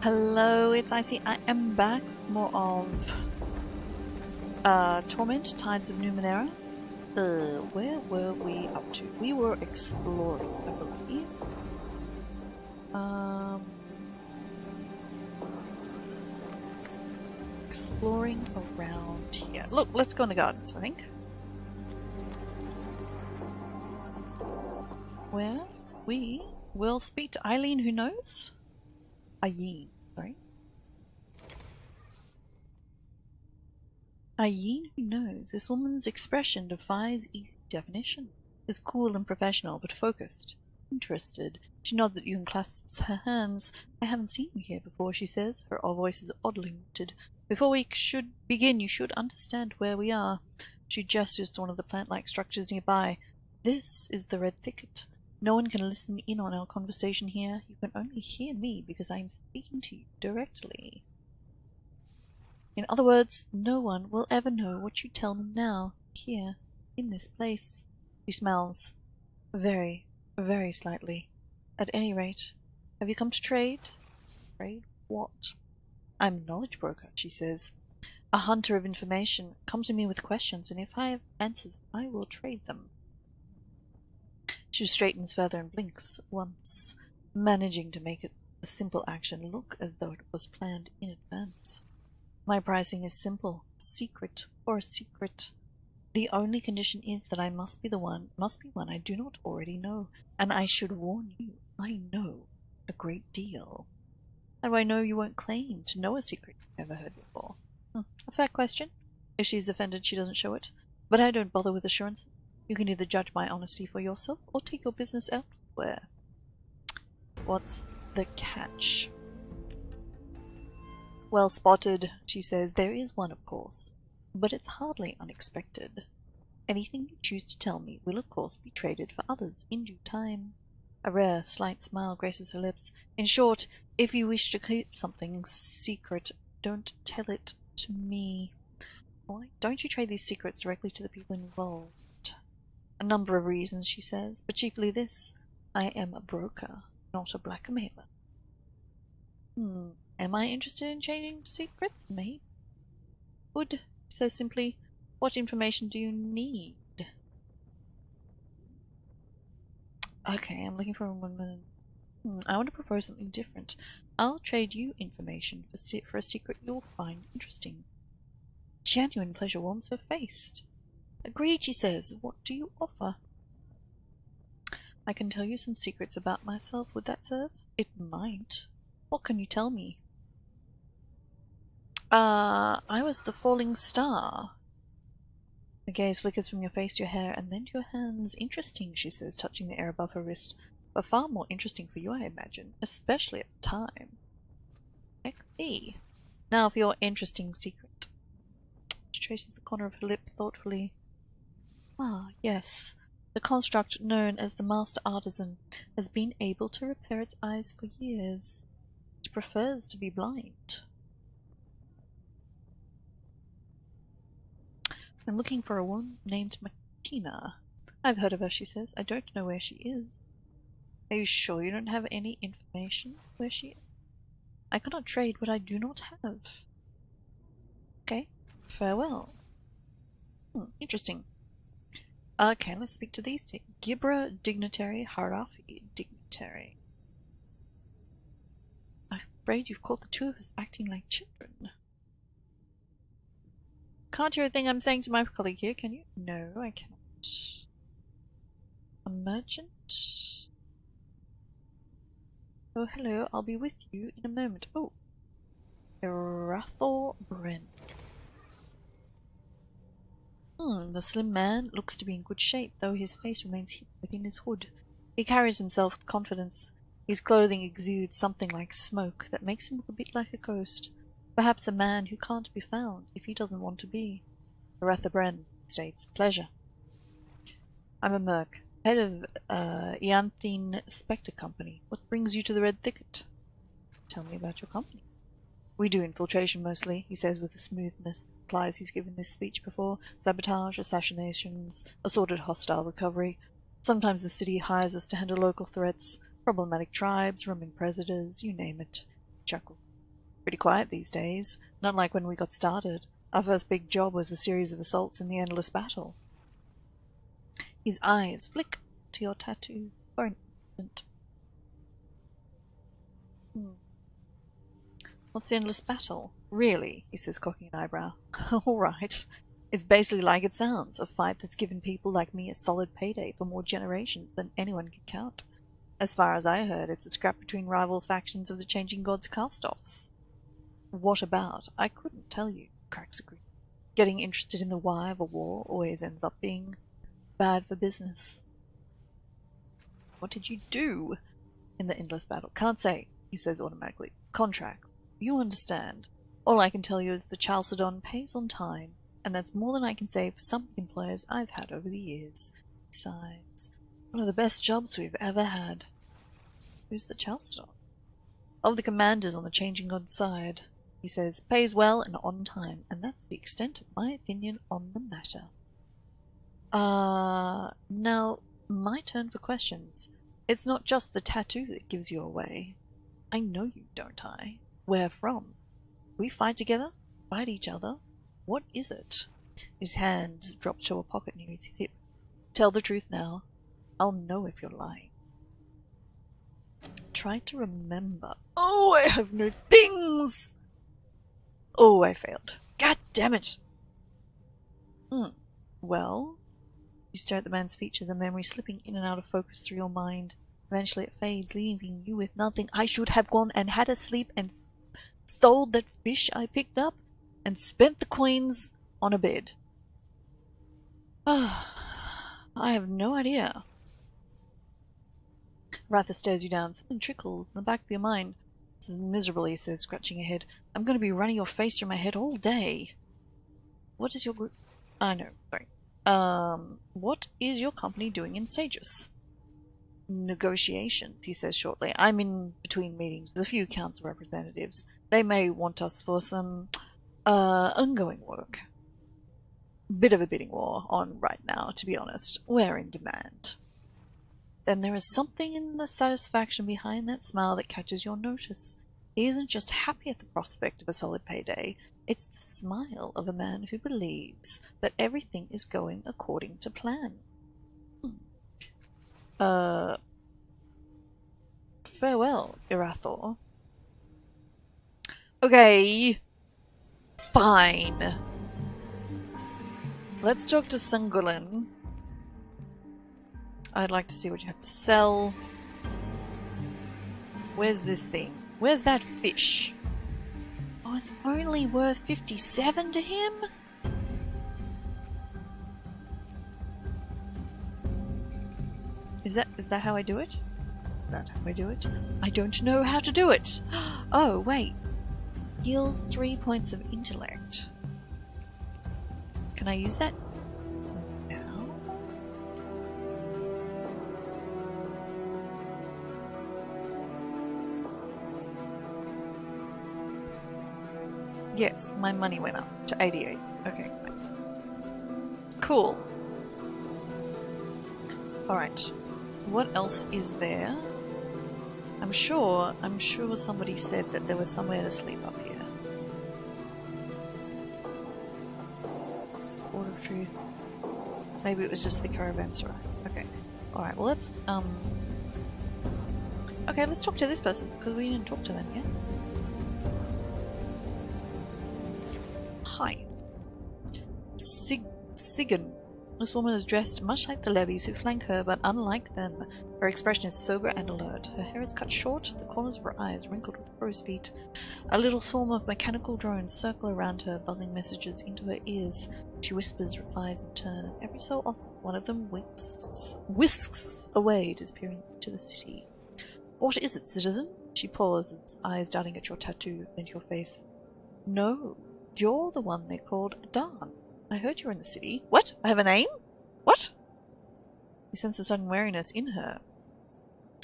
Hello, it's Icy. I am back. More of Torment, Tides of Numenera. Where were we up to? We were exploring, I believe. Exploring around here. Look, let's go in the gardens, I think. Where we will speak to Eileen, who knows? Eileen, sorry. Eileen, who knows? This woman's expression defies easy definition. Is cool and professional, but focused. Interested. She nods at you and clasps her hands. I haven't seen you here before, she says. Her voice is oddly muted. Before we should begin, you should understand where we are. She gestures to one of the plant-like structures nearby. This is the Red Thicket. No one can listen in on our conversation here. You can only hear me because I am speaking to you directly. In other words, no one will ever know what you tell me now, here, in this place. She smells. Very, very slightly. At any rate, have you come to trade? Trade what? I'm a knowledge broker, she says. A hunter of information. Come to me with questions, and if I have answers, I will trade them. She straightens further and blinks once, managing to make a simple action look as though it was planned in advance. My pricing is simple. Secret or a secret. The only condition is that I must be one I do not already know, and I should warn you, I know a great deal. How do I know you won't claim to know a secret you've never heard before? A fair question. If she's offended, she doesn't show it. But I don't bother with assurances. You can either judge my honesty for yourself, or take your business elsewhere. What's the catch? Well spotted, she says. There is one, of course, but it's hardly unexpected. Anything you choose to tell me will, of course, be traded for others in due time. A rare, slight smile graces her lips. In short, if you wish to keep something secret, don't tell it to me. Why don't you trade these secrets directly to the people involved? A number of reasons, she says, but chiefly this. I am a broker, not a blackmailer. Am I interested in trading secrets? Maybe. Good, she says simply. What information do you need? Okay, I'm looking for one minute. I want to propose something different. I'll trade you information for a secret you'll find interesting. Genuine pleasure warms her face. Agreed, she says. What do you offer? I can tell you some secrets about myself. Would that serve? It might. What can you tell me? I was the falling star. The gaze flickers from your face to your hair and then to your hands. Interesting, she says, touching the air above her wrist. But far more interesting for you, I imagine, especially at the time. XD. Now for your interesting secret. She traces the corner of her lip thoughtfully. Ah, yes. The construct known as the Master Artisan has been able to repair its eyes for years. It prefers to be blind. I'm looking for a woman named Makina. I've heard of her, she says. I don't know where she is. Are you sure you don't have any information where she is? I cannot trade what I do not have. Okay, farewell. Interesting. Okay, let's speak to these two. Gibra, dignitary. Harafi, dignitary. I'm afraid you've caught the two of us acting like children. Can't hear a thing I'm saying to my colleague here, can you? No, I cannot. A merchant? Oh, hello, I'll be with you in a moment. Oh, Erathor Bren. The slim man looks to be in good shape, though his face remains hidden within his hood. He carries himself with confidence. His clothing exudes something like smoke that makes him look a bit like a ghost. Perhaps a man who can't be found if he doesn't want to be. Erathor Bren states, Pleasure. I'm a merc, head of Ianthine Spectre Company. What brings you to the Red Thicket? Tell me about your company. We do infiltration mostly, he says with a smoothness that implies he's given this speech before. Sabotage, assassinations, assorted hostile recovery. Sometimes the city hires us to handle local threats, problematic tribes, roaming predators, you name it. Chuckle. Pretty quiet these days. Not like when we got started. Our first big job was a series of assaults in the endless battle. His eyes flick to your tattoo for an instant. What's the endless battle? Really? He says, cocking an eyebrow. All right. It's basically like it sounds, a fight that's given people like me a solid payday for more generations than anyone can count. As far as I heard, it's a scrap between rival factions of the Changing Gods cast-offs. What about? I couldn't tell you, cracks a grin. Getting interested in the why of a war always ends up being bad for business. What did you do in the endless battle? Can't say, he says automatically. Contracts. You understand. All I can tell you is the Chalcedon pays on time, and that's more than I can say for some employers I've had over the years. Besides, one of the best jobs we've ever had. Who's the Chalcedon? Of the commanders on the Changing Gods side, he says, pays well and on time, and that's the extent of my opinion on the matter. Now, my turn for questions. It's not just the tattoo that gives you away. I know you, don't I? Where from? We fight together? Fight each other? What is it? His hand dropped to a pocket near his hip. Tell the truth now. I'll know if you're lying. Try to remember. Oh, I have no things! Oh, I failed. God damn it! Well? You stare at the man's features, the memory slipping in and out of focus through your mind. Eventually it fades, leaving you with nothing. I should have gone and had a sleep and sold that fish I picked up and spent the coins on a bed. I have no idea. Rather stares you down. Something trickles in the back of your mind. This is miserable, he says, scratching your head. I'm going to be running your face through my head all day. What is your group? No, sorry. What is your company doing in Sages? Negotiations, he says shortly. I'm in between meetings with a few council representatives. They may want us for some ongoing work. Bit of a bidding war on right now, to be honest. We're in demand. Then there is something in the satisfaction behind that smile that catches your notice. He isn't just happy at the prospect of a solid payday. It's the smile of a man who believes that everything is going according to plan. Farewell, Irathor. Okay. Fine. Let's talk to Sungolin. I'd like to see what you have to sell. Where's this thing? Where's that fish? Oh, it's only worth 57 to him? Is that how I do it? Is that how I do it? I don't know how to do it! Oh, wait. Heals 3 points of intellect. Can I use that now? Yes, my money went up to 88. Okay, fine. Cool. Alright. What else is there? I'm sure somebody said that there was somewhere to sleep up here. Word of Truth. Maybe it was just the caravanserai. Okay. Alright, well let's okay, let's talk to this person, because we didn't talk to them yet. Hi. Sigyn. This woman is dressed much like the levies who flank her, but unlike them. Her expression is sober and alert. Her hair is cut short, the corners of her eyes wrinkled with crow's feet. A little swarm of mechanical drones circle around her, buzzing messages into her ears. She whispers replies in turn, and every so often one of them whisks away, disappearing into the city. What is it, citizen? She pauses, eyes darting at your tattoo, then to your face. No, you're the one they called Dan. I heard you were in the city. What? I have a name? What? You sense a sudden wariness in her.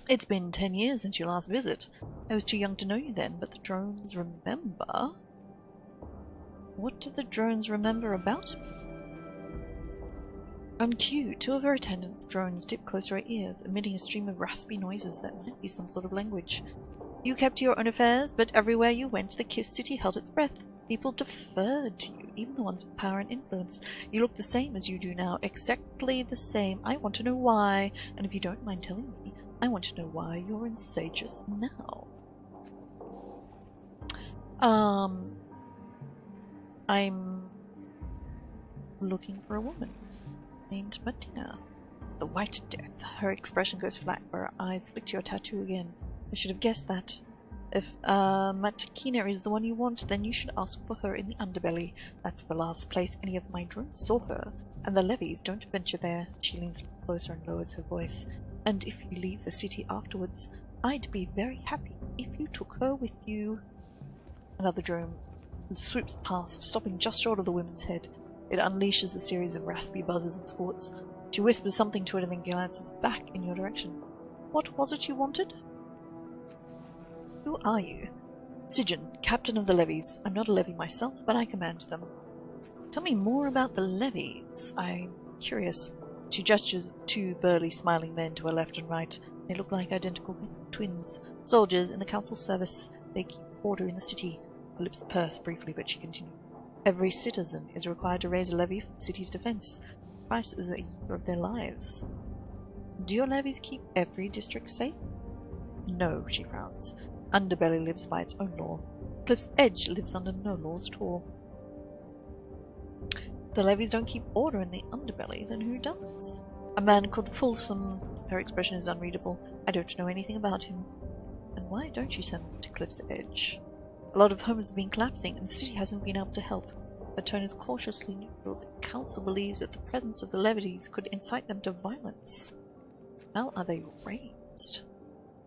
It's been 10 years since your last visit. I was too young to know you then, but the drones remember. What do the drones remember about me? On cue, two of her attendants' drones dip close to her ears, emitting a stream of raspy noises that might be some sort of language. You kept to your own affairs, but everywhere you went, the Kiss City held its breath. People deferred to you, even the ones with power and influence. You look the same as you do now, exactly the same. I want to know why, and if you don't mind telling me, I want to know why you're in Sages now. I'm looking for a woman named Martina. The White Death. Her expression goes flat, where her eyes flick to your tattoo again. I should have guessed that. If Martina is the one you want, then you should ask for her in the underbelly. That's the last place any of my drones saw her, and the levies don't venture there. She leans closer and lowers her voice. And if you leave the city afterwards, I'd be very happy if you took her with you. Another drone swoops past, stopping just short of the woman's head. It unleashes a series of raspy buzzes and squawks. She whispers something to it and then glances back in your direction. What was it you wanted? Who are you? Sigyn, captain of the levies. I'm not a levy myself, but I command them. Tell me more about the levies. I'm curious. She gestures at two burly, smiling men to her left and right. They look like identical twins. Soldiers in the council service. They keep order in the city. Her lips purse briefly, but she continues. Every citizen is required to raise a levy for the city's defense. The price is a year of their lives. Do your levies keep every district safe? No, she frowns. Underbelly lives by its own law. Cliff's Edge lives under no laws at all. The levies don't keep order in the underbelly, then who does? A man called Folsom. Her expression is unreadable. I don't know anything about him. And why don't you send them to Cliff's Edge? A lot of homes have been collapsing, and the city hasn't been able to help. Her tone is cautiously neutral. The council believes that the presence of the levies could incite them to violence. How are they raised?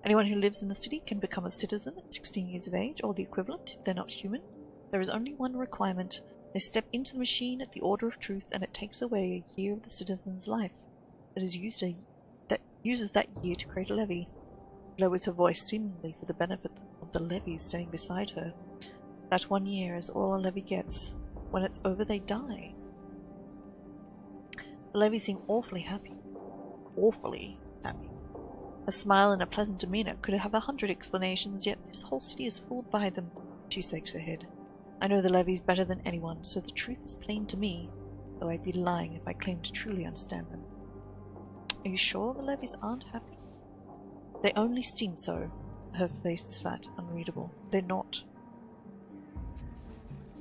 Anyone who lives in the city can become a citizen at 16 years of age, or the equivalent, if they're not human. There is only one requirement. They step into the machine at the order of truth, and it takes away a year of the citizen's life. It is uses that year to create a levy. Lowers her voice seemingly for the benefit of the levies standing beside her. That 1 year is all a levy gets. When it's over, they die. The levies seem awfully happy. Awfully happy. A smile and a pleasant demeanor could have 100 explanations, yet this whole city is fooled by them. She shakes her head. I know the levies better than anyone, so the truth is plain to me, though I'd be lying if I claimed to truly understand them. Are you sure the levies aren't happy? They only seem so. Her face is flat, unreadable. They're not.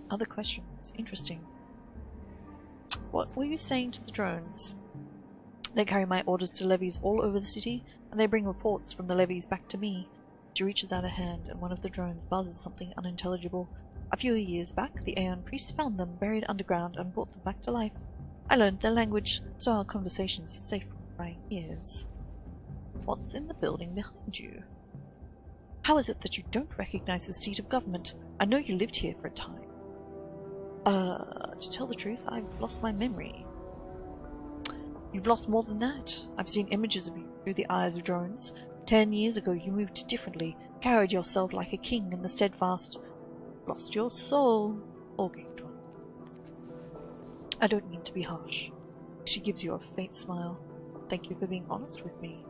Other questions. Interesting. What were you saying to the drones? They carry my orders to levies all over the city, and they bring reports from the levies back to me. She reaches out a hand, and one of the drones buzzes something unintelligible. A few years back, the Aeon priest found them buried underground and brought them back to life. I learned their language, so our conversations are safe from prying ears. What's in the building behind you? How is it that you don't recognize the seat of government? I know you lived here for a time. To tell the truth, I've lost my memory. You've lost more than that. I've seen images of you through the eyes of drones. 10 years ago you moved differently, carried yourself like a king in the steadfast. Lost your soul, or gained one. I don't mean to be harsh. She gives you a faint smile. Thank you for being honest with me.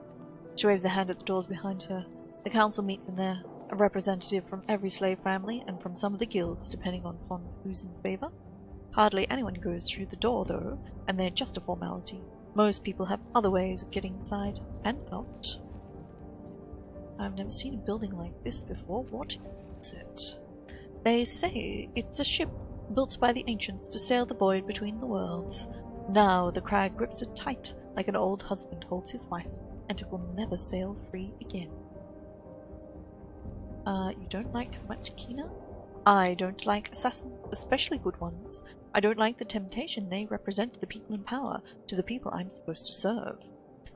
She waves a hand at the doors behind her. The council meets in there, a representative from every slave family and from some of the guilds, depending upon who's in favour. Hardly anyone goes through the door, though, and they're just a formality. Most people have other ways of getting inside and out. I've never seen a building like this before. What is it? They say it's a ship built by the ancients to sail the void between the worlds. Now the crag grips it tight, like an old husband holds his wife, and it will never sail free again. You don't like Matkina? I don't like assassins, especially good ones. I don't like the temptation they represent to the people in power, to the people I'm supposed to serve.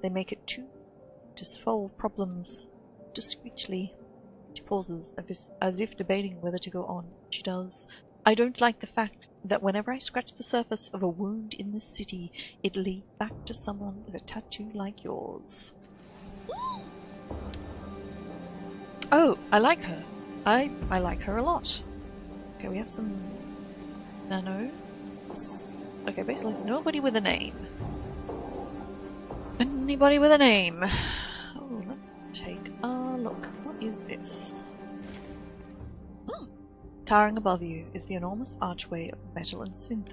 They make it too to solve problems discreetly. She pauses, as if debating whether to go on. She does. I don't like the fact that whenever I scratch the surface of a wound in this city, it leads back to someone with a tattoo like yours. Oh, I like her. I like her a lot. Okay, we have some nanos. Okay, basically nobody with a name. Anybody with a name? Oh, let's take a look. What is this? Towering above you is the enormous archway of metal and synth.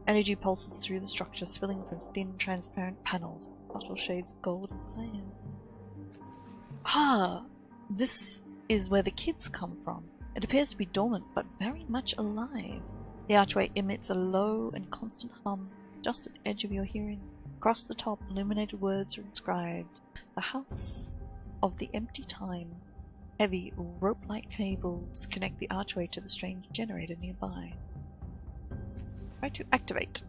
Energy pulses through the structure, spilling from thin, transparent panels, subtle shades of gold and cyan. Ah, this is where the kids come from. It appears to be dormant, but very much alive. The archway emits a low and constant hum just at the edge of your hearing. Across the top, illuminated words are inscribed. The House of the Empty Time. Heavy, rope-like cables connect the archway to the strange generator nearby. Try to activate.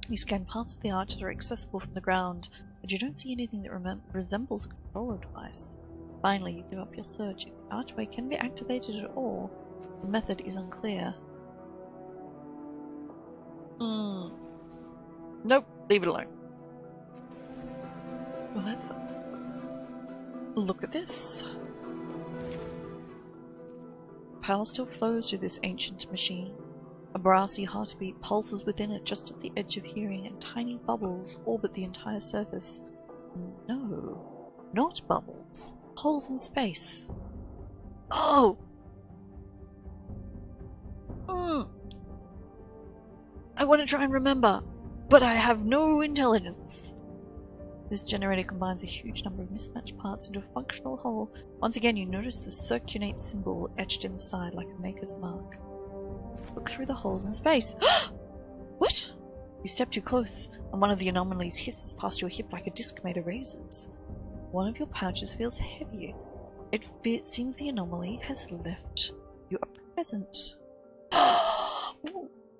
You scan parts of the arch that are accessible from the ground, but you don't see anything that resembles a controller device. Finally, you give up your search. If the archway can be activated at all, the method is unclear. Nope, leave it alone. Well, that's... Look at this. Power still flows through this ancient machine. A brassy heartbeat pulses within it just at the edge of hearing, and tiny bubbles orbit the entire surface. No, not bubbles. Holes in space. Oh! I want to try and remember, but I have no intelligence. This generator combines a huge number of mismatched parts into a functional whole. Once again, you notice the circunate symbol etched in the side like a maker's mark. Look through the holes in space. What? You step too close, and one of the anomalies hisses past your hip like a disc made of razors. One of your pouches feels heavier. It seems the anomaly has left you a present.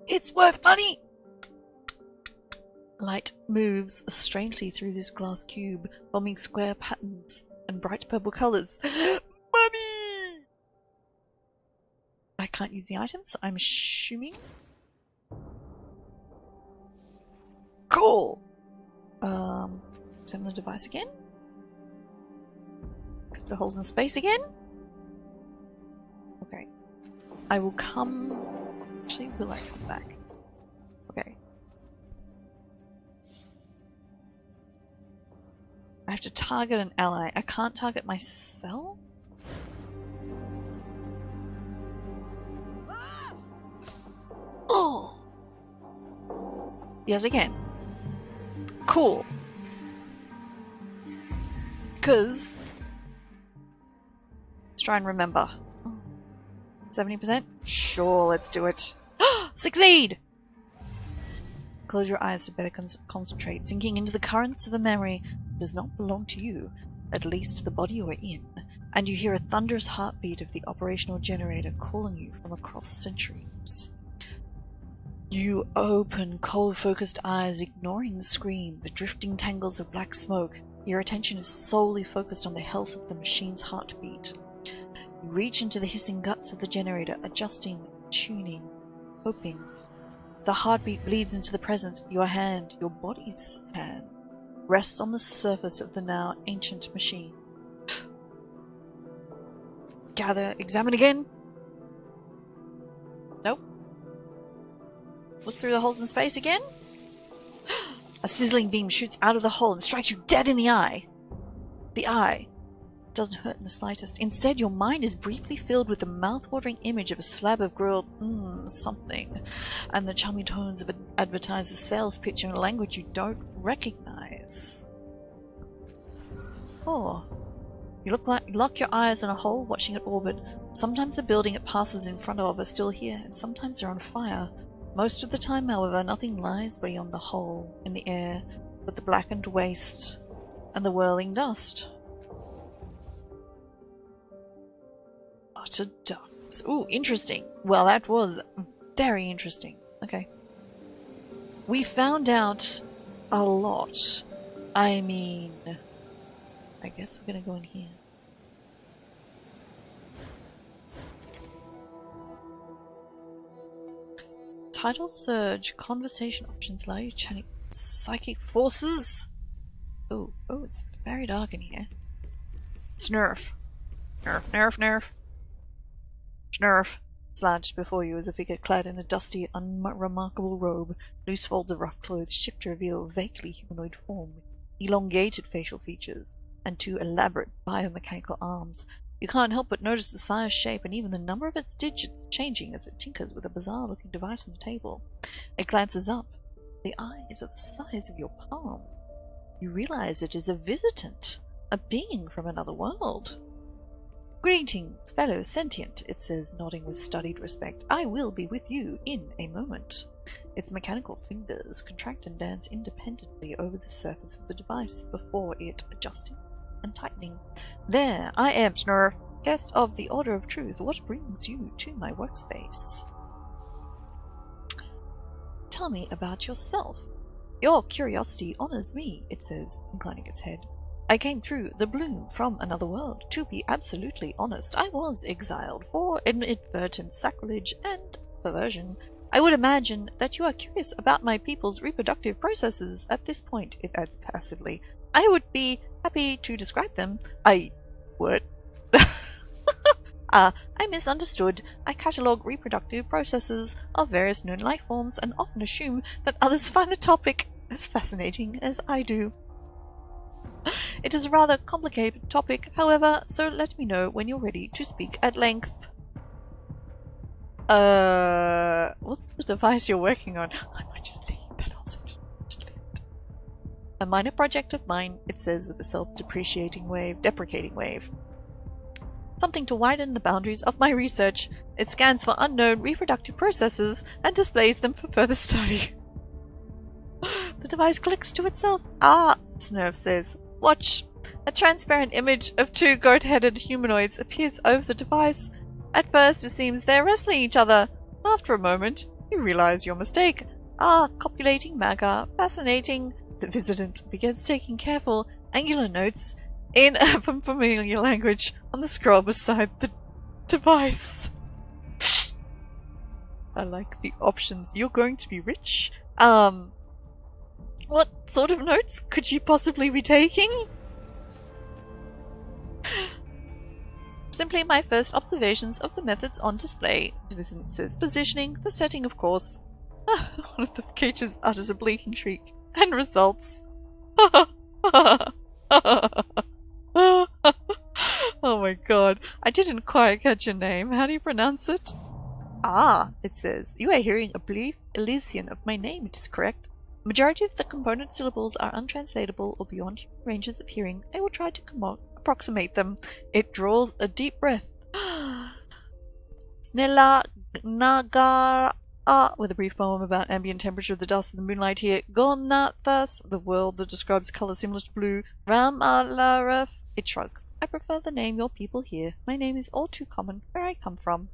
It's worth money! Light moves strangely through this glass cube, forming square patterns and bright purple colors. Money! I can't use the items, so I'm assuming. Cool! Send the device again. The holes in space again. Okay. I will come... Actually, will I come back? Okay. I have to target an ally. I can't target myself? Oh! Yes, again. Cool. Because... Let's try and remember. 70%? Sure, let's do it. Succeed! Close your eyes to better concentrate, sinking into the currents of a memory that does not belong to you, at least the body you are in, and you hear a thunderous heartbeat of the operational generator calling you from across centuries. You open cold-focused eyes, ignoring the scream, the drifting tangles of black smoke. Your attention is solely focused on the health of the machine's heartbeat. You reach into the hissing guts of the generator, adjusting, tuning, hoping. The heartbeat bleeds into the present. Your hand, your body's hand, rests on the surface of the now ancient machine. Gather, examine again. Nope. Look through the holes in space again. A sizzling beam shoots out of the hole and strikes you dead in the eye. The eye doesn't hurt in the slightest. Instead, your mind is briefly filled with the mouth-watering image of a slab of grilled something, and the chummy tones of an advertiser's sales pitch in a language you don't recognize. Oh. You lock your eyes on a hole, watching it orbit. Sometimes the building it passes in front of are still here, and sometimes they're on fire. Most of the time, however, nothing lies beyond the hole in the air but the blackened waste and the whirling dust. Utter darkness. Ooh, interesting. Well, that was very interesting. Okay. We found out a lot. I mean, I guess we're gonna go in here. Tidal surge, conversation options allow you chatting psychic forces. Oh, it's very dark in here. Snurf. Nerf, nerf, nerf. Snurf. Slouched before you is a figure clad in a dusty, unremarkable robe. Loose folds of rough clothes shift to reveal a vaguely humanoid form with elongated facial features and two elaborate biomechanical arms. You can't help but notice the size, shape, and even the number of its digits changing as it tinkers with a bizarre-looking device on the table. It glances up. The eyes are the size of your palm. You realize it is a visitant, a being from another world. "Greetings, fellow sentient," it says, nodding with studied respect. "I will be with you in a moment." Its mechanical fingers contract and dance independently over the surface of the device before it adjusting and tightening. "There, I am, Snurf, guest of the Order of Truth. What brings you to my workspace?" "Tell me about yourself." "Your curiosity honors me," it says, inclining its head. "I came through the bloom from another world. To be absolutely honest, I was exiled for inadvertent sacrilege and perversion. I would imagine that you are curious about my people's reproductive processes. At this point," it adds passively, "I would be happy to describe them." What? I misunderstood. I catalogue reproductive processes of various known life forms and often assume that others find the topic as fascinating as I do. It is a rather complicated topic, however, so let me know when you're ready to speak at length. What's the device you're working on? I might just leave that also. Just leave it. "A minor project of mine," it says with a self-deprecating wave. "Something to widen the boundaries of my research. It scans for unknown reproductive processes and displays them for further study." The device clicks to itself. Snurf says. "Watch." A transparent image of two goat-headed humanoids appears over the device. At first it seems they're wrestling each other. After a moment, you realize your mistake. Copulating maga. Fascinating. The visitant begins taking careful, angular notes in a familiar language on the scroll beside the device. I like the options. "You're going to be rich." What sort of notes could you possibly be taking? "Simply my first observations of the methods on display," the visitant says. "Positioning, the setting, of course." One of the creatures utters a bleating shriek. "And results." Oh my god. I didn't quite catch your name. How do you pronounce it? It says. "You are hearing a brief Elysian of my name, it is correct. The majority of the component syllables are untranslatable or beyond human ranges of hearing. I will try to approximate them." It draws a deep breath. "Snella Nagara," with a brief poem about ambient temperature of the dust and the moonlight here. "Gonathas," the world that describes colour similar to blue. "Ramalaraf," it shrugs. "I prefer the name your people hear. My name is all too common where I come from."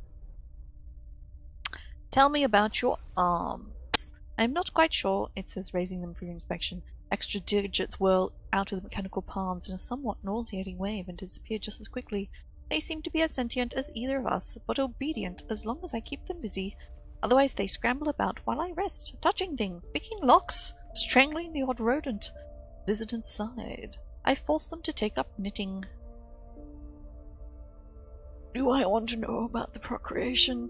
"Tell me about your arms." "I am not quite sure," it says, raising them for your inspection. Extra digits whirl out of the mechanical palms in a somewhat nauseating wave and disappear just as quickly. "They seem to be as sentient as either of us, but obedient as long as I keep them busy. Otherwise they scramble about while I rest, touching things, picking locks, strangling the odd rodent." Visitant sighed. "I force them to take up knitting." "Do I want to know about the procreation?"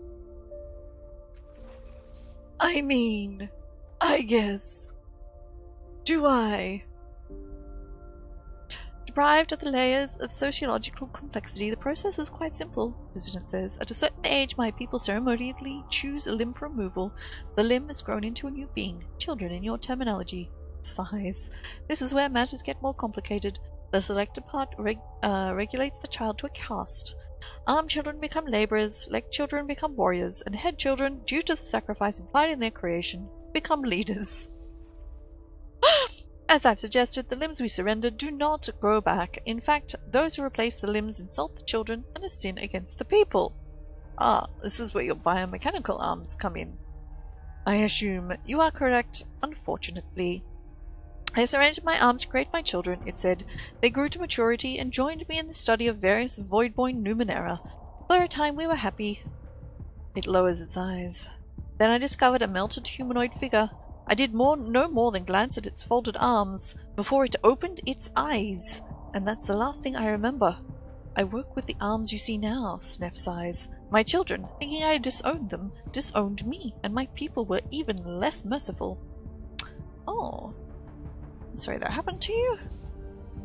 I guess. Do I? "Deprived of the layers of sociological complexity, the process is quite simple," the visitant says. "At a certain age, my people ceremonially choose a limb for removal. The limb is grown into a new being. Children in your terminology." Sighs. "This is where matters get more complicated. The selected part regulates the child to a caste. Arm children become laborers, leg children become warriors, and head children, due to the sacrifice implied in their creation, become leaders. As I've suggested, the limbs we surrender do not grow back. In fact, those who replace the limbs insult the children and a sin against the people." This is where your biomechanical arms come in. "I assume you are correct, unfortunately." "I surrendered my arms to create my children," it said. "They grew to maturity and joined me in the study of various void-born Numenera. For a time we were happy." It lowers its eyes. "Then I discovered a melted humanoid figure. I did no more than glance at its folded arms before it opened its eyes, and that's the last thing I remember. I work with the arms you see now," Sneff sighs. "My children, thinking I disowned them, disowned me, and my people were even less merciful." "Oh. Sorry that happened to you."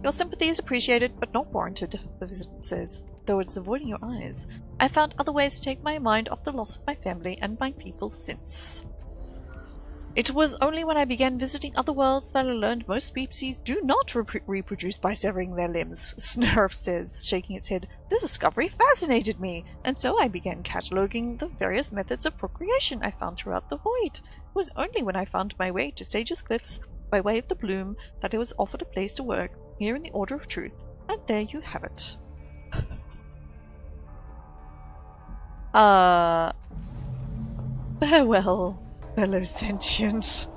"Your sympathy is appreciated, but not warranted," the visitant says. though it's avoiding your eyes. I found other ways to take my mind off the loss of my family and my people since. It was only when I began visiting other worlds that I learned most species do not reproduce by severing their limbs, Snurf says, shaking its head. This discovery fascinated me, and so I began cataloguing the various methods of procreation I found throughout the void. It was only when I found my way to Sage's Cliffs, by way of the bloom, that I was offered a place to work, here in the Order of Truth, and there you have it. Farewell, fellow sentients.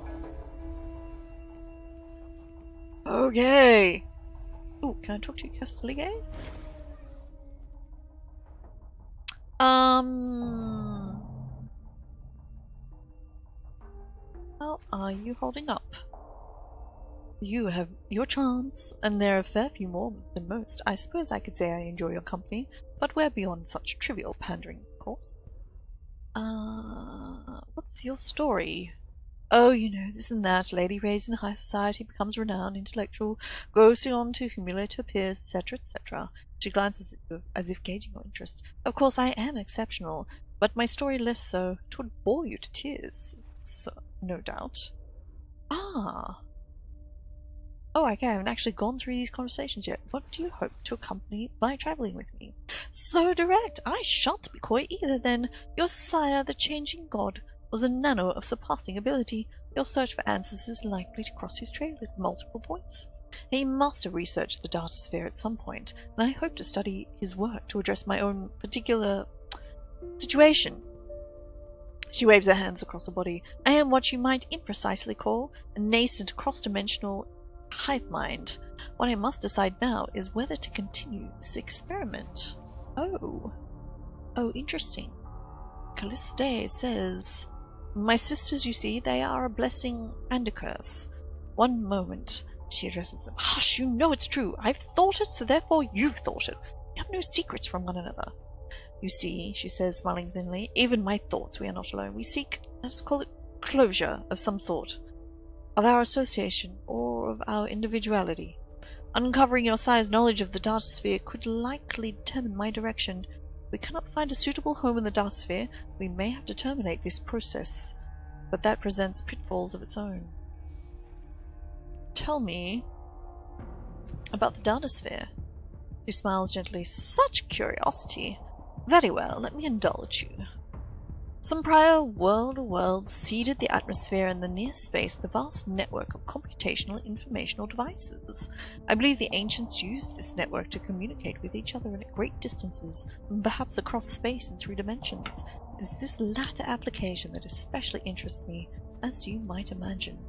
Okay. Ooh, can I talk to you, Castelligay? How are you holding up? You have your charms, and there are a fair few more than most. I suppose I could say I enjoy your company, but we're beyond such trivial panderings, of course. What's your story? Oh, you know, this and that. Lady raised in high society, becomes renowned, intellectual, goes on to humiliate her peers, etc., etc. She glances at you, as if gauging your interest. Of course, I am exceptional, but my story less so. It would bore you to tears, so, no doubt. Ah. Oh, okay, I haven't actually gone through these conversations yet. What do you hope to accompany by travelling with me? So direct! I shan't be coy either, then. Your sire, the changing god, was a nano of surpassing ability. Your search for answers is likely to cross his trail at multiple points. He must have researched the data sphere at some point, and I hope to study his work to address my own particular situation. She waves her hands across her body. I am what you might imprecisely call a nascent cross-dimensional hive mind. What I must decide now is whether to continue this experiment. Oh, interesting. Calliste says, my sisters, you see, they are a blessing and a curse. One moment, she addresses them. Hush, you know it's true. I've thought it, so therefore you've thought it. We have no secrets from one another. You see, she says, smiling thinly, even my thoughts, we are not alone. We seek, let's call it, closure of some sort. Of our association, or of our individuality. Uncovering your sire's knowledge of the data sphere could likely determine my direction. If we cannot find a suitable home in the data sphere, we may have to terminate this process, but that presents pitfalls of its own. Tell me about the data sphere. She smiles gently. Such curiosity. Very well, let me indulge you. Some prior worlds seeded the atmosphere and the near space with a vast network of computational informational devices. I believe the ancients used this network to communicate with each other at great distances, and perhaps across space and through dimensions. It is this latter application that especially interests me, as you might imagine.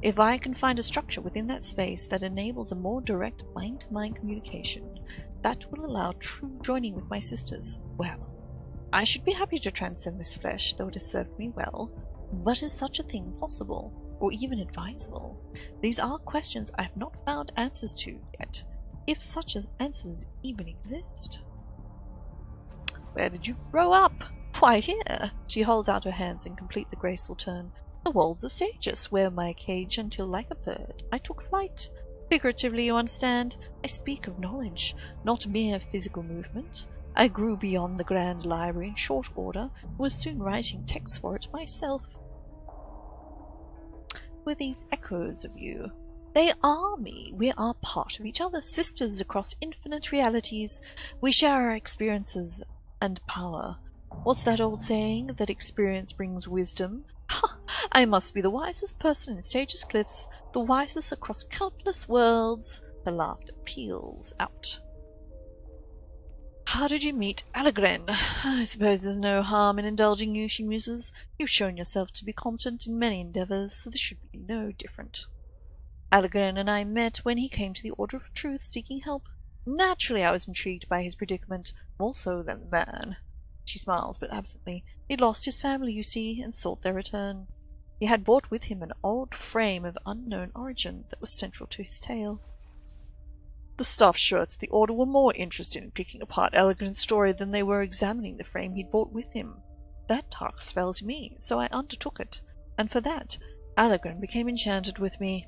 If I can find a structure within that space that enables a more direct mind-to-mind communication, that will allow true joining with my sisters, well, I should be happy to transcend this flesh, though it has served me well. But is such a thing possible, or even advisable? These are questions I have not found answers to yet, if such as answers even exist. Where did you grow up? Why, here. She holds out her hands and complete the graceful turn. The walls of Sages, where my cage until like a bird I took flight. Figuratively, you understand, I speak of knowledge, not mere physical movement. I grew beyond the grand library in short order, and was soon writing texts for it myself. Were these echoes of you? They are me. We are part of each other, sisters across infinite realities. We share our experiences and power. What's that old saying, that experience brings wisdom? Ha! I must be the wisest person in Sage's Cliffs, the wisest across countless worlds. The laughter peals out. How did you meet Allegren? I suppose there's no harm in indulging you, she muses. You've shown yourself to be competent in many endeavours, so this should be no different. Allegren and I met when he came to the Order of Truth seeking help. Naturally I was intrigued by his predicament, more so than the man. She smiles, but absently. He'd lost his family, you see, and sought their return. He had brought with him an old frame of unknown origin that was central to his tale. The staff shirts of the Order were more interested in picking apart Allegren's story than they were examining the frame he'd brought with him. That task fell to me, so I undertook it, and for that, Allegren became enchanted with me.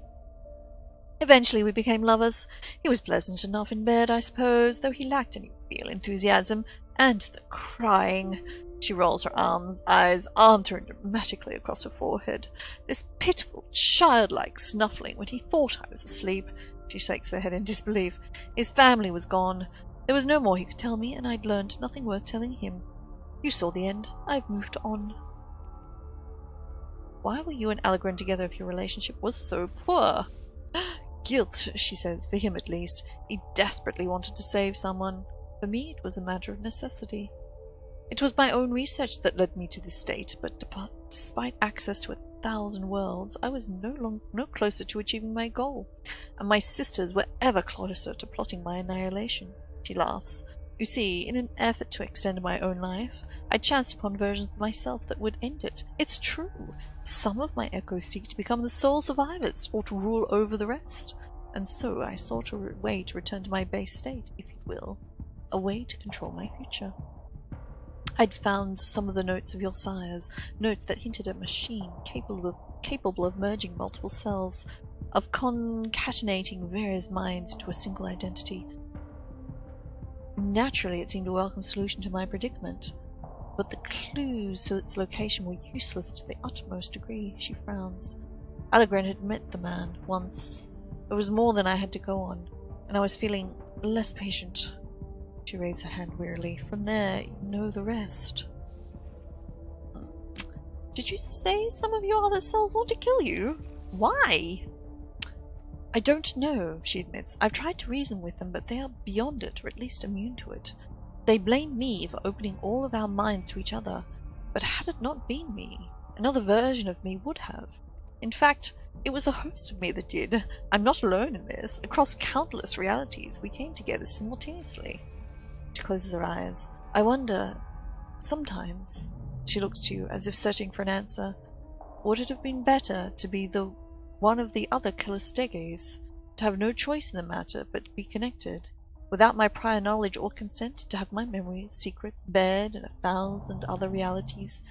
Eventually we became lovers. He was pleasant enough in bed, I suppose, though he lacked any real enthusiasm, and the crying. She rolls her eyes turn dramatically across her forehead. This pitiful, childlike snuffling when he thought I was asleep. She shakes her head in disbelief. His family was gone. There was no more he could tell me, and I'd learned nothing worth telling him. You saw the end. I've moved on. Why were you and Allegren together if your relationship was so poor? Guilt, she says, for him at least. He desperately wanted to save someone. For me, it was a matter of necessity. It was my own research that led me to this state, but despite access to 1,000 worlds, I was no closer to achieving my goal, and my sisters were ever closer to plotting my annihilation. She laughs. You see, in an effort to extend my own life, I chanced upon versions of myself that would end it. It's true. Some of my echoes seek to become the sole survivors, or to rule over the rest. And so I sought a way to return to my base state, if you will. A way to control my future. I'd found some of the notes of your sires, notes that hinted at a machine capable of merging multiple selves, of concatenating various minds into a single identity. Naturally, it seemed a welcome solution to my predicament, but the clues to its location were useless to the utmost degree. She frowns. Allegren had met the man once. It was more than I had to go on, and I was feeling less patient. She raised her hand wearily. From there, you know the rest. Did you say some of your other selves want to kill you? Why? I don't know, she admits. I've tried to reason with them, but they are beyond it, or at least immune to it. They blame me for opening all of our minds to each other, but had it not been me, another version of me would have. In fact, it was a host of me that did. I'm not alone in this. Across countless realities, we came together simultaneously. She closes her eyes. I wonder, sometimes, she looks to you as if searching for an answer, would it have been better to be one of the other Callisteges, to have no choice in the matter but be connected, without my prior knowledge or consent, to have my memories, secrets, bared in 1,000 other realities,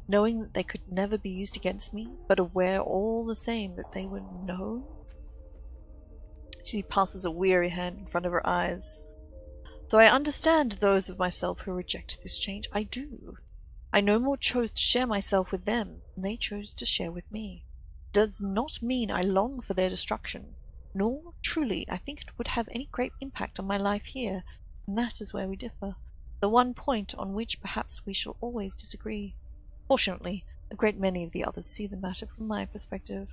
knowing that they could never be used against me, but aware all the same that they were known? She passes a weary hand in front of her eyes. So I understand those of myself who reject this change. I do. I no more chose to share myself with them than they chose to share with me. Does not mean I long for their destruction, nor, truly, I think it would have any great impact on my life here, and that is where we differ, the one point on which perhaps we shall always disagree. Fortunately, a great many of the others see the matter from my perspective.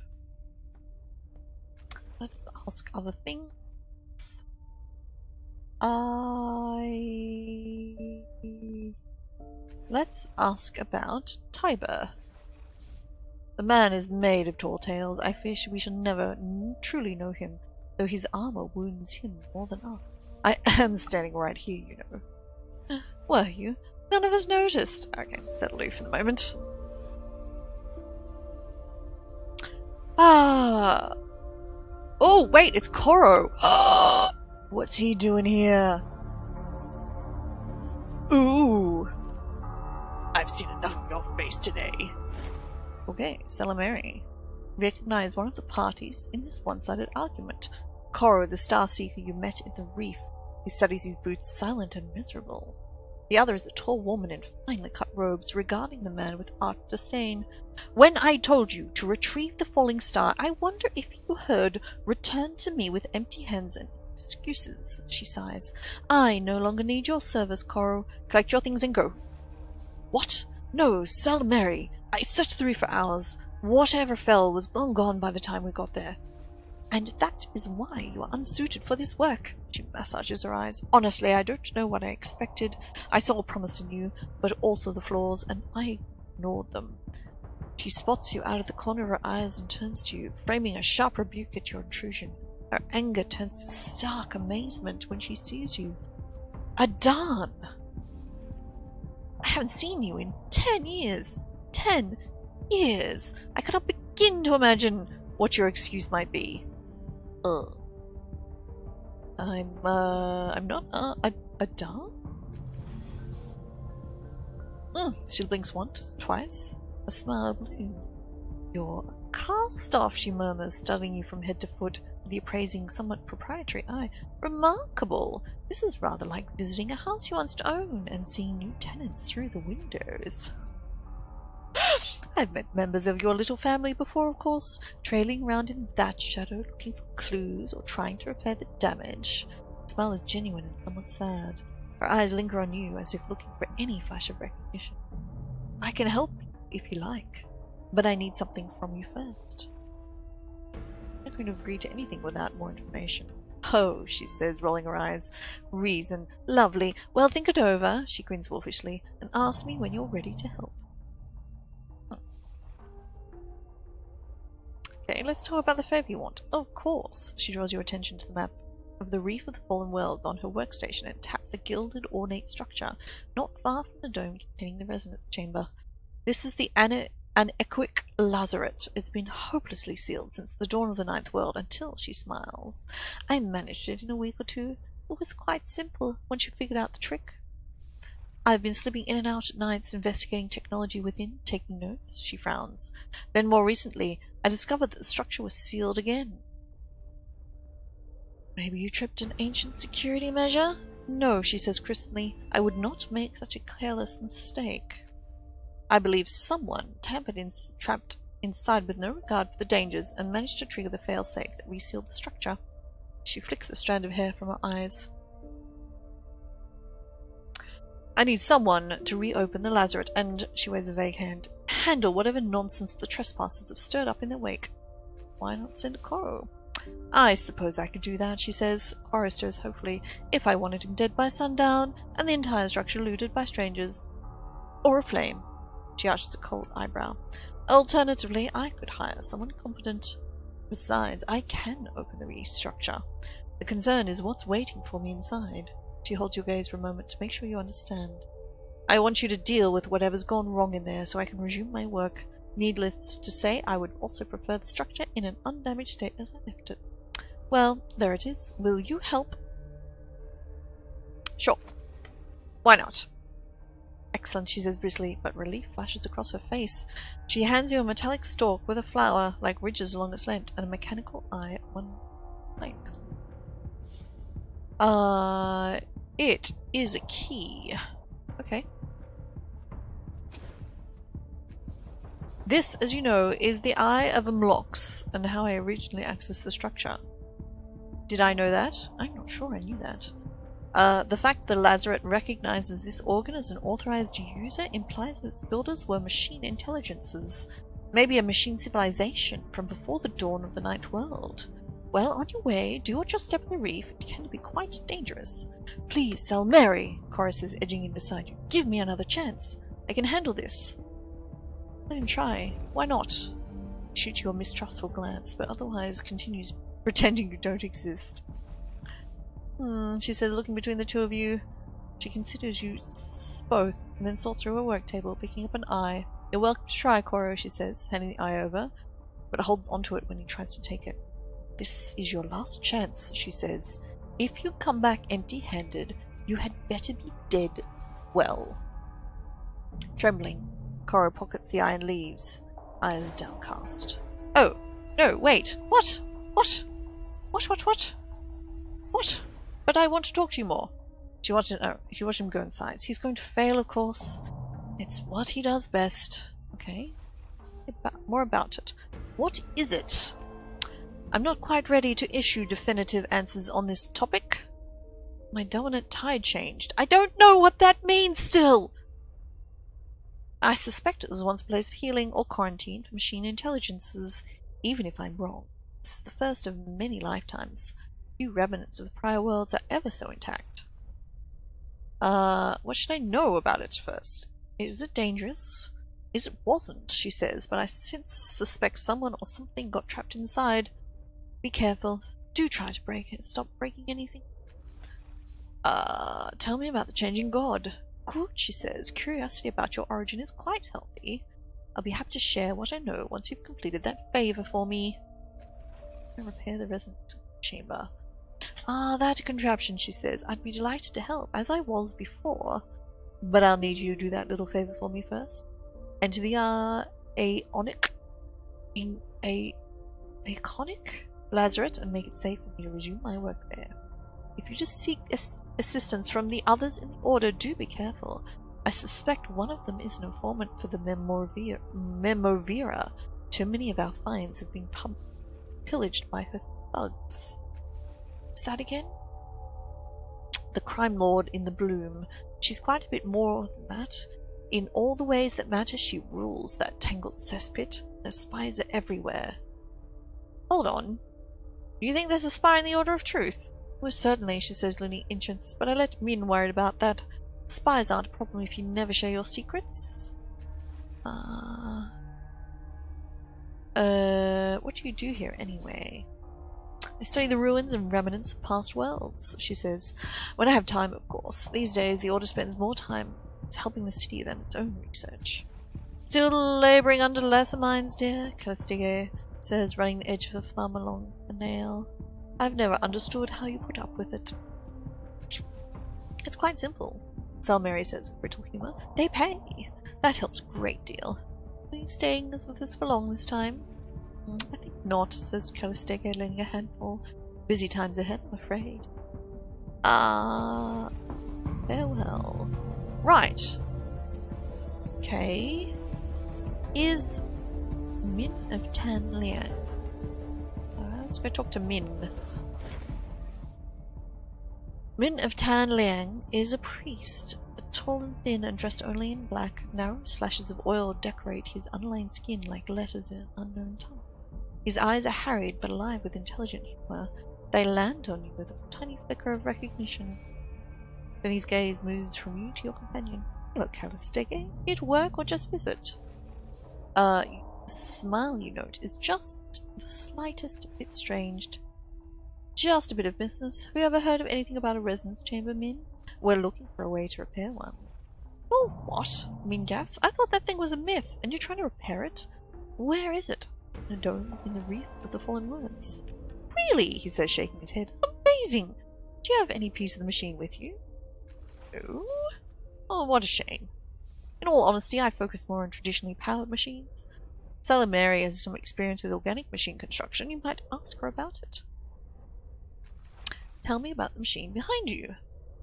Let us ask other things. Let's ask about Tiber. The man is made of tall tales. I fear we shall never truly know him, though his armor wounds him more than us. I am standing right here, you know. Were you? None of us noticed. Okay, that'll do for the moment. Ah. Oh, wait, it's Koro. What's he doing here? Ooh. I've seen enough of your face today. Okay, Salameri. Recognize one of the parties in this one-sided argument. Koro, the Starseeker you met in the reef. He studies his boots, silent and miserable. The other is a tall woman in finely cut robes, regarding the man with arch disdain. When I told you to retrieve the falling star, I wonder if you heard, return to me with empty hands and excuses, she sighs. I no longer need your service, Koro. Collect your things and go. What? No, Salameri. I searched the reef for hours. Whatever fell was long gone by the time we got there. And that is why you are unsuited for this work. She massages her eyes. Honestly, I don't know what I expected. I saw a promise in you, but also the flaws, and I ignored them. She spots you out of the corner of her eyes and turns to you, framing a sharp rebuke at your intrusion. Her anger turns to stark amazement when she sees you. Adan! I haven't seen you in 10 years. 10 years! I cannot begin to imagine what your excuse might be. I'm not, Adan? She blinks once, twice. A smile blooms. You're a cast-off, she murmurs, studying you from head to foot with the appraising, somewhat proprietary eye. Remarkable! This is rather like visiting a house you once owned and seeing new tenants through the windows. I've met members of your little family before, of course, trailing around in that shadow looking for clues or trying to repair the damage. The smile is genuine and somewhat sad. Her eyes linger on you as if looking for any flash of recognition. I can help you if you like, but I need something from you first. I'm not going to agree to anything without more information. Oh, she says, rolling her eyes. Reason. Lovely. Well, think it over, she grins wolfishly, and ask me when you're ready to help. Okay, let's talk about the favor you want. Of course. She draws your attention to the map of the Reef of the Fallen Worlds on her workstation and taps a gilded, ornate structure not far from the dome containing the resonance chamber. This is the Anequic Lazaret. It's been hopelessly sealed since the dawn of the Ninth World until, she smiles, I managed it in a week or two. It was quite simple once you figured out the trick. I've been slipping in and out at nights, investigating technology within, taking notes. She frowns. Then more recently, I discovered that the structure was sealed again. Maybe you tripped an ancient security measure? No, she says crisply. I would not make such a careless mistake. I believe someone trapped inside with no regard for the dangers and managed to trigger the failsafe that resealed the structure. She flicks a strand of hair from her eyes. I need someone to reopen the lazaret and, she waves a vague hand, handle whatever nonsense the trespassers have stirred up in their wake. Why not send Koro? I suppose I could do that, she says. Koro stirs hopefully, if I wanted him dead by sundown and the entire structure looted by strangers. Or aflame. She arches a cold eyebrow. Alternatively, I could hire someone competent. Besides, I can open the restructure. The concern is what's waiting for me inside. She holds your gaze for a moment to make sure you understand. I want you to deal with whatever's gone wrong in there so I can resume my work. Needless to say, I would also prefer the structure in an undamaged state as I left it. Well, there it is. Will you help? Sure. Why not? Excellent, she says briskly, but relief flashes across her face. She hands you a metallic stalk with a flower, like ridges along its length, and a mechanical eye at one length. It is a key. Okay. This, as you know, is the Eye of Mlox, and how I originally accessed the structure. Did I know that? I'm not sure I knew that. The fact the Lazaret recognizes this organ as an authorized user implies that its builders were machine intelligences. Maybe a machine civilization from before the dawn of the Ninth World. Well, on your way, do not just step in the reef. It can be quite dangerous. Please, Salmeri, Chorus is edging in beside you. Give me another chance. I can handle this. Let him try. Why not? He shoots you a mistrustful glance, but otherwise continues pretending you don't exist. She says, looking between the two of you. She considers you both, and then sorts through her work table, picking up an eye. You're welcome to try, Koro, she says, handing the eye over, but holds onto it when he tries to take it. This is your last chance, she says. If you come back empty-handed, you had better be dead well. Trembling, Koro pockets the eye and leaves, eyes downcast. Oh, no, wait, what? What? What? But I want to talk to you more. She watched him go inside. He's going to fail, of course. It's what he does best. Okay. More about it. What is it? I'm not quite ready to issue definitive answers on this topic. My dominant tide changed. I don't know what that means still! I suspect it was once a place of healing or quarantine for machine intelligences, even if I'm wrong. This is the first of many lifetimes. Few remnants of the prior worlds are ever so intact. What should I know about it first? Is it dangerous? It wasn't, she says, but I suspect someone or something got trapped inside. Be careful. Do try to break it. Stop breaking anything. Tell me about the changing god. Good, she says. Curiosity about your origin is quite healthy. I'll be happy to share what I know once you've completed that favor for me. Repair the resonance chamber. That contraption, she says. I'd be delighted to help, as I was before. But I'll need you to do that little favor for me first. Enter the Aonic in a iconic lazaret and make it safe for me to resume my work there. If you just seek assistance from the others in the Order, do be careful. I suspect one of them is an informant for the Memovira. Too many of our finds have been pillaged by her thugs. What's that again? The crime lord in the bloom. She's quite a bit more than that. In all the ways that matter, she rules that tangled cesspit. Her spies are everywhere. Hold on. Do you think there's a spy in the Order of Truth? Most certainly, she says, leaning inches, but I let Min worry about that. Spies aren't a problem if you never share your secrets. What do you do here anyway? I study the ruins and remnants of past worlds, she says. When I have time, of course. These days, the Order spends more time helping the city than its own research. Still labouring under lesser minds, dear, Calistige says, running the edge of her thumb along a nail. I've never understood how you put up with it. It's quite simple, Salmeri says with brittle humour. They pay. That helps a great deal. Are you staying with us for long this time? I think not, says Calistige, lending a handful. Busy times ahead, I'm afraid. Farewell. Right. Okay. Is Min of Tan Liang. Let's go talk to Min. Min of Tan Liang is a priest, tall and thin and dressed only in black. Narrow slashes of oil decorate his unlined skin like letters in an unknown tongue. His eyes are harried but alive with intelligent humour. They land on you with a tiny flicker of recognition. Then his gaze moves from you to your companion. Hello, Calistige. Here to work or just visit? The smile you note is just the slightest bit strange. Just a bit of business. Have you ever heard of anything about a resonance chamber, Min? We're looking for a way to repair one. Oh, what? Min gasped. I thought that thing was a myth, and you're trying to repair it? Where is it? In a dome in the reef of the fallen ruins. Really? He says, shaking his head. Amazing! Do you have any piece of the machine with you? No? Oh, what a shame. In all honesty, I focus more on traditionally powered machines. Salomeri has some experience with organic machine construction. You might ask her about it. Tell me about the machine behind you.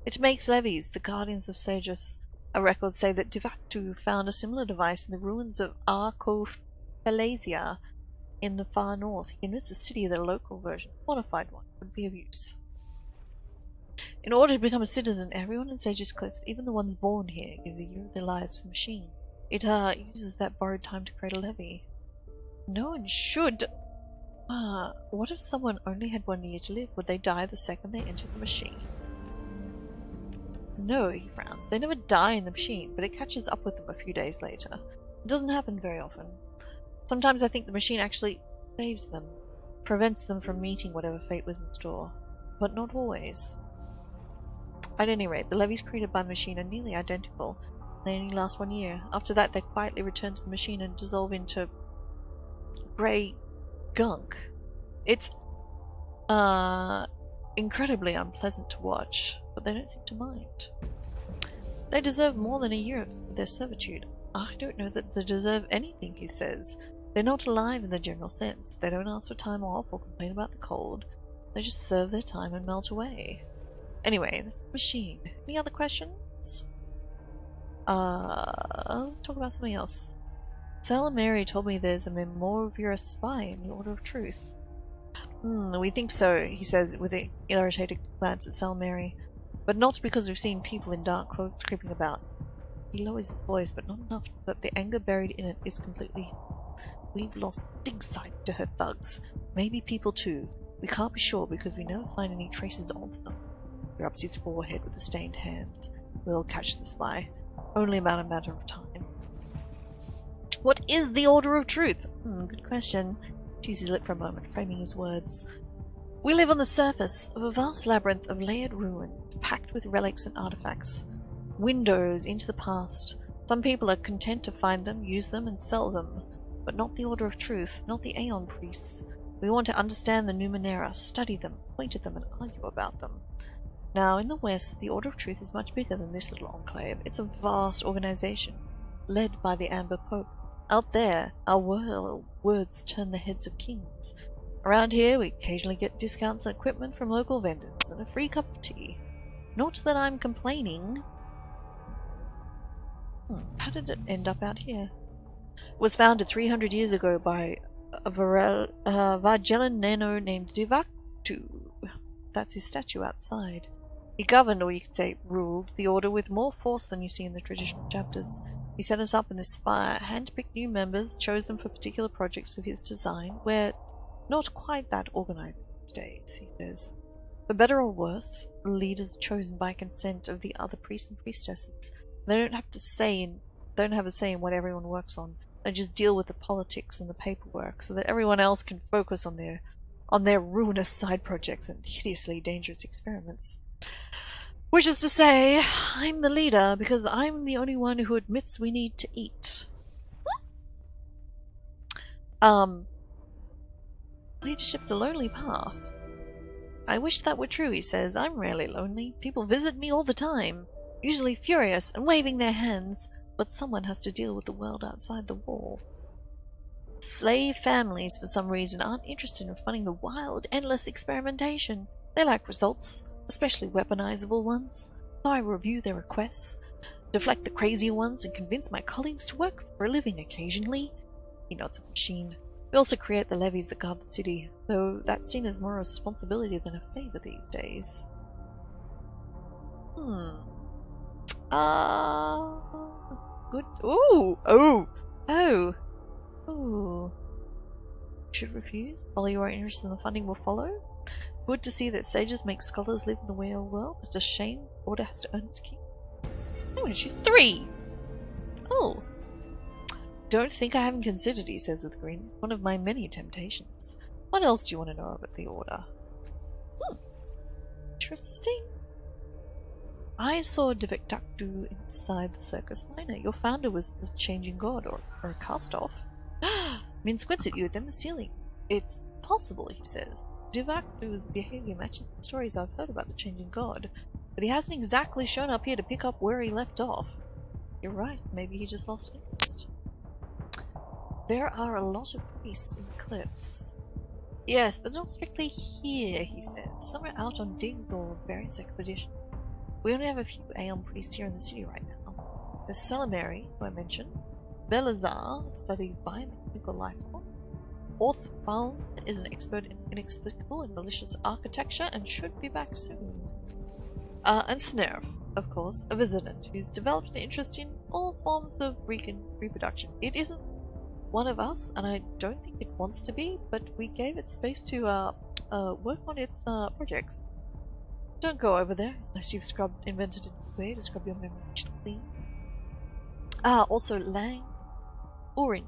It makes levies, the guardians of Sages. Our records say that Divactu found a similar device in the ruins of Arcophalasia in the far north. He convinced the city that a local version, a modified one, would be of use. In order to become a citizen, everyone in Sages Cliffs, even the ones born here, gives a year of their lives to the machine. It uses that borrowed time to create a levy. No one should. What if someone only had 1 year to live? Would they die the second they entered the machine? No, he frowns. They never die in the machine, but it catches up with them a few days later. It doesn't happen very often. Sometimes I think the machine actually saves them, prevents them from meeting whatever fate was in store. But not always. At any rate, the levies created by the machine are nearly identical. They only last 1 year. After that, they quietly return to the machine and dissolve into grey gunk. It's incredibly unpleasant to watch, but they don't seem to mind. They deserve more than a year for their servitude. I don't know that they deserve anything, he says. They're not alive in the general sense. They don't ask for time off or complain about the cold. They just serve their time and melt away. Anyway, this machine. Any other questions? Let's talk about something else. Salomeri told me there's a Memovira spy in the Order of Truth. We think so, he says with an irritated glance at Salomeri. But not because we've seen people in dark cloaks creeping about. He lowers his voice, but not enough that the anger buried in it is completely... We've lost dig sight to her thugs. Maybe people too. We can't be sure because we never find any traces of them. He rubs his forehead with the stained hands. We'll catch the spy. Only about a matter of time. What is the Order of Truth? Good question. Chews his lip for a moment, framing his words. We live on the surface of a vast labyrinth of layered ruins, packed with relics and artifacts. Windows into the past. Some people are content to find them, use them, and sell them. But not the Order of Truth, not the Aeon Priests. We want to understand the Numenera, study them, point at them, and argue about them. Now, in the West, the Order of Truth is much bigger than this little enclave. It's a vast organization, led by the Amber Pope. Out there, our words turn the heads of kings. Around here, we occasionally get discounts on equipment from local vendors and a free cup of tea. Not that I'm complaining. How did it end up out here? It was founded 300 years ago by a Vargellan Nano named Divaktu. That's his statue outside. He governed, or you could say ruled, the order with more force than you see in the traditional chapters. He set us up in this spire, handpicked new members, chose them for particular projects of his design. We're not quite that organized these days, he says. For better or worse, leaders are chosen by consent of the other priests and priestesses. They don't have a say in what everyone works on. They just deal with the politics and the paperwork so that everyone else can focus on their ruinous side projects and hideously dangerous experiments. Which is to say, I'm the leader because I'm the only one who admits we need to eat. Leadership's a lonely path. I wish that were true, he says. I'm rarely lonely. People visit me all the time, usually furious and waving their hands, but someone has to deal with the world outside the wall. Slave families, for some reason, aren't interested in funding the wild, endless experimentation. They like results, especially weaponizable ones. So I review their requests, deflect the crazier ones, and convince my colleagues to work for a living occasionally. He nods at the machine. We also create the levies that guard the city, though that's seen as more responsibility than a favor these days. Good. Ooh. Should refuse. While you are interested in the funding will follow. Good to see that sages make scholars live in the real world, but it's a shame order has to earn its keep. Oh, and she's 3! Oh. Don't think I haven't considered, he says with a grin. One of my many temptations. What else do you want to know about the order? Interesting. I saw Divaktu inside the Circus Minor. Your founder was the Changing God, or a cast-off. Min squints at you, then the ceiling. It's possible, he says. Divaktu's behavior matches the stories I've heard about the Changing God, but he hasn't exactly shown up here to pick up where he left off. You're right, maybe he just lost interest. There are a lot of priests in the cliffs. Yes, but not strictly here, he says. Some are out on digs or various expeditions. We only have a few Aeon priests here in the city right now. There's Salameri, who I mentioned. Belazar studies biomechanical life forms. Orthfalm is an expert in inexplicable and malicious architecture and should be back soon. And Snerf, of course, a visitant who's developed an interest in all forms of reproduction. It isn't one of us, and I don't think it wants to be, but we gave it space to work on its projects. Don't go over there unless you've invented a new way to scrub your memory clean. Also Lang Uring.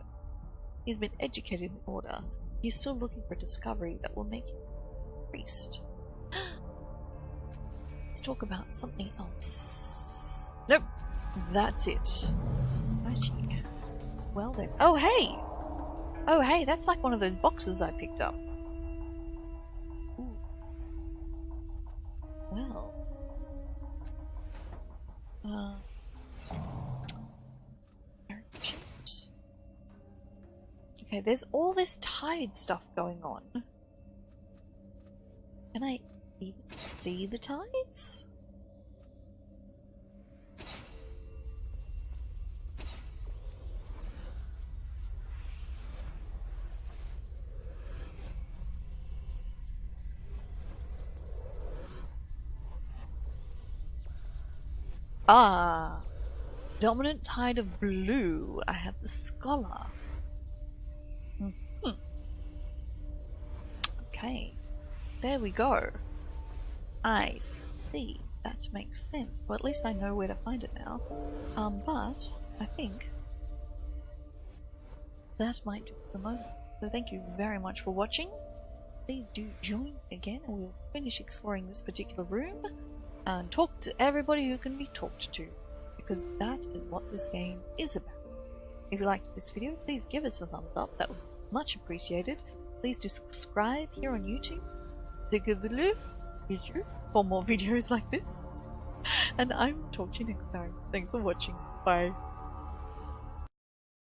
He's been educated in the order. He's still looking for a discovery that will make him a priest. Let's talk about something else. Nope, that's it. Righty. Well then. Oh hey! Oh hey, that's like one of those boxes I picked up. Ooh. Well. Okay, there's all this tide stuff going on. Can I even see the tides? Ah, dominant tide of blue. I have the scholar. Okay, there we go. I see. That makes sense. Well, at least I know where to find it now. But I think that might do for the moment. So thank you very much for watching. Please do join again, and we'll finish exploring this particular room and talk to everybody who can be talked to, because that is what this game is about. If you liked this video, please give us a thumbs up. That would be much appreciated. Please do subscribe here on YouTube for more videos like this. And I will talk to you next time. Thanks for watching. Bye.